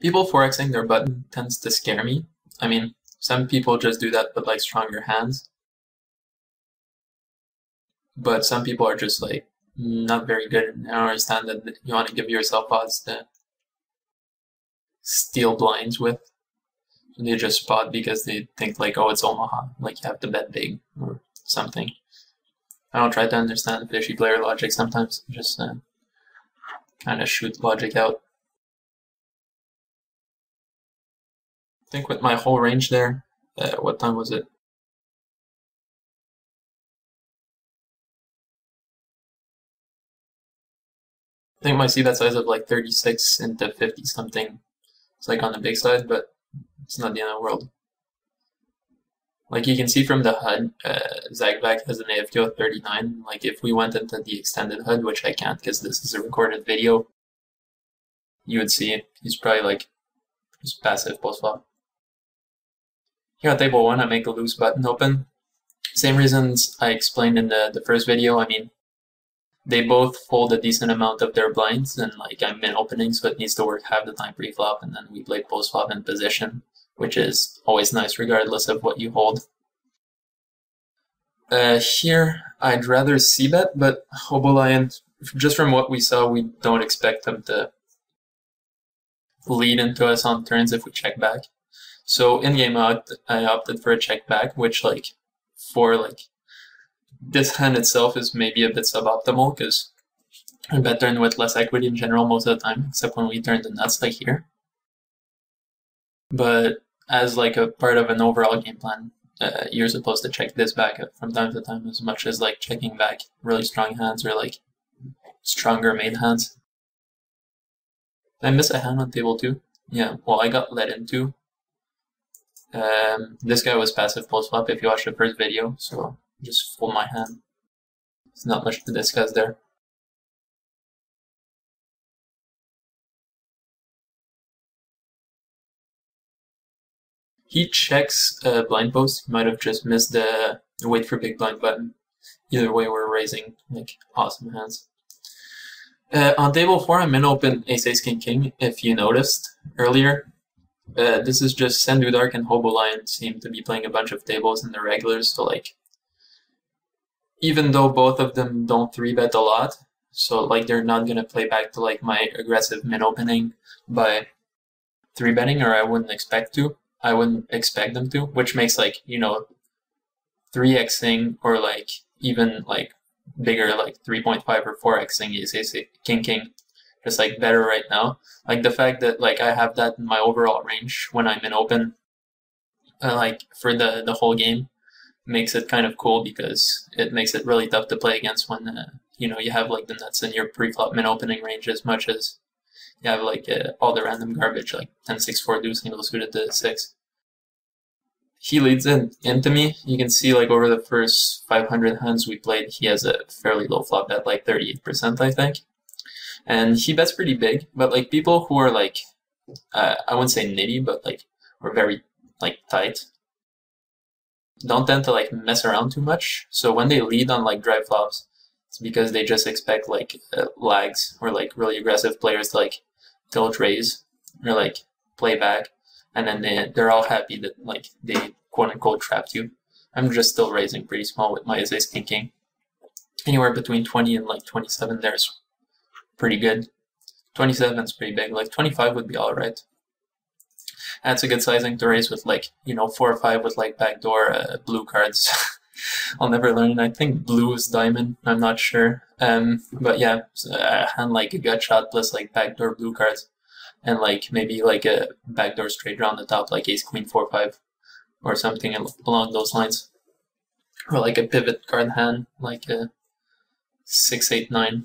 People forexing their button tends to scare me. I mean, some people just do that with like stronger hands. But some people are just like not very good and I don't understand that you want to give yourself odds to steal blinds with. They just spot because they think like, oh, it's Omaha, like you have to bet big or something. I don't try to understand fishy player logic sometimes, just kind of shoot logic out. I think with my whole range there, what time was it? I think my c-bet size of like 36 into 50 something. It's like on the big side, but it's not the end of the world. Like you can see from the HUD, Zagback has an AFQ of 39. Like if we went into the extended HUD, which I can't because this is a recorded video, you would see he's probably like just passive post flop. Here on table 1, I make a loose button open. Same reasons I explained in the first video. I mean, they both fold a decent amount of their blinds, and like I'm min opening, so it needs to work half the time pre-flop, and then we play post flop in position, which is always nice regardless of what you hold. Here, I'd rather c-bet, but Hobo Lion, just from what we saw, we don't expect them to lead into us on turns if we check back. So in game I opted for a check back, which like for like this hand itself is maybe a bit suboptimal because I bet turn with less equity in general most of the time, except when we turn the nuts like here. But as like a part of an overall game plan, you're supposed to check this back from time to time as much as like checking back really strong hands or like stronger made hands. Did I miss a hand on table 2? Yeah, well I got led into. This guy was passive post flop if you watched the first video, so just fold my hand. There's not much to discuss there. He checks blind post. He might have just missed the wait for big blind button. Either way, we're raising like awesome hands. On table 4, I'm in open ace ace king king. If you noticed earlier, this is just Sendu Dark and Hobo Lion seem to be playing a bunch of tables in the regulars. So like, even though both of them don't 3-bet a lot, so like they're not gonna play back to like my aggressive min opening by 3-betting, or I wouldn't expect them to, which makes like, you know, 3xing or like even like bigger like 3.5 or 4xing ace king king just like better right now. Like the fact that like I have that in my overall range when I'm in open like for the whole game makes it kind of cool, because it makes it really tough to play against when you know, you have like the nuts in your pre-flop min opening range as much as you have like all the random garbage like 10-6-4 deuce single suited to 6. He leads into me. You can see like over the first 500 hands we played, he has a fairly low flop bet, like 38%, I think. And he bets pretty big, but like people who are like, I wouldn't say nitty, but like, are very like tight, don't tend to like mess around too much. So when they lead on like dry flops, it's because they just expect like lags or like really aggressive players to like tilt raise or like play back. And then they're all happy that like they quote unquote trapped you. I'm just still raising pretty small with my ace king king. Anywhere between 20 and like 27 there's pretty good. 27 is pretty big. Like 25 would be alright. That's a good sizing to raise with like, you know, 4 or 5 with like backdoor blue cards. I'll never learn. I think blue is diamond. I'm not sure. But yeah, a hand like a gut shot plus like backdoor blue cards. And like maybe like a backdoor straight draw on the top, like ace queen 4-5 or something along those lines, or like a pivot card hand like a 6-8-9.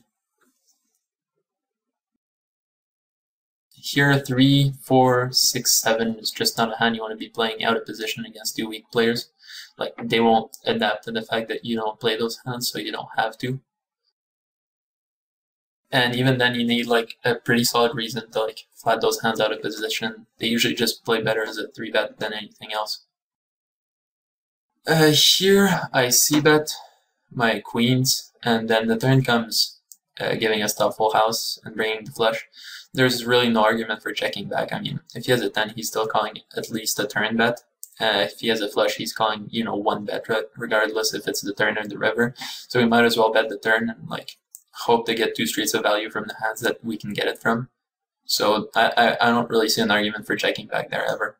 Here 3, 4, 6, 7 is just not a hand you want to be playing out of position against 2 weak players. Like they won't adapt to the fact that you don't play those hands, so you don't have to. And even then, you need like a pretty solid reason to like flat those hands out of position. They usually just play better as a 3-bet than anything else. Here I c-bet my queens, and then the turn comes giving us top full house and bringing the flush, there's really no argument for checking back. I mean, if he has a 10, he's still calling at least a turn bet. If he has a flush, he's calling, you know, one bet, regardless if it's the turn or the river. So we might as well bet the turn and like hope to get 2 streets of value from the hands that we can get it from. So I don't really see an argument for checking back there ever.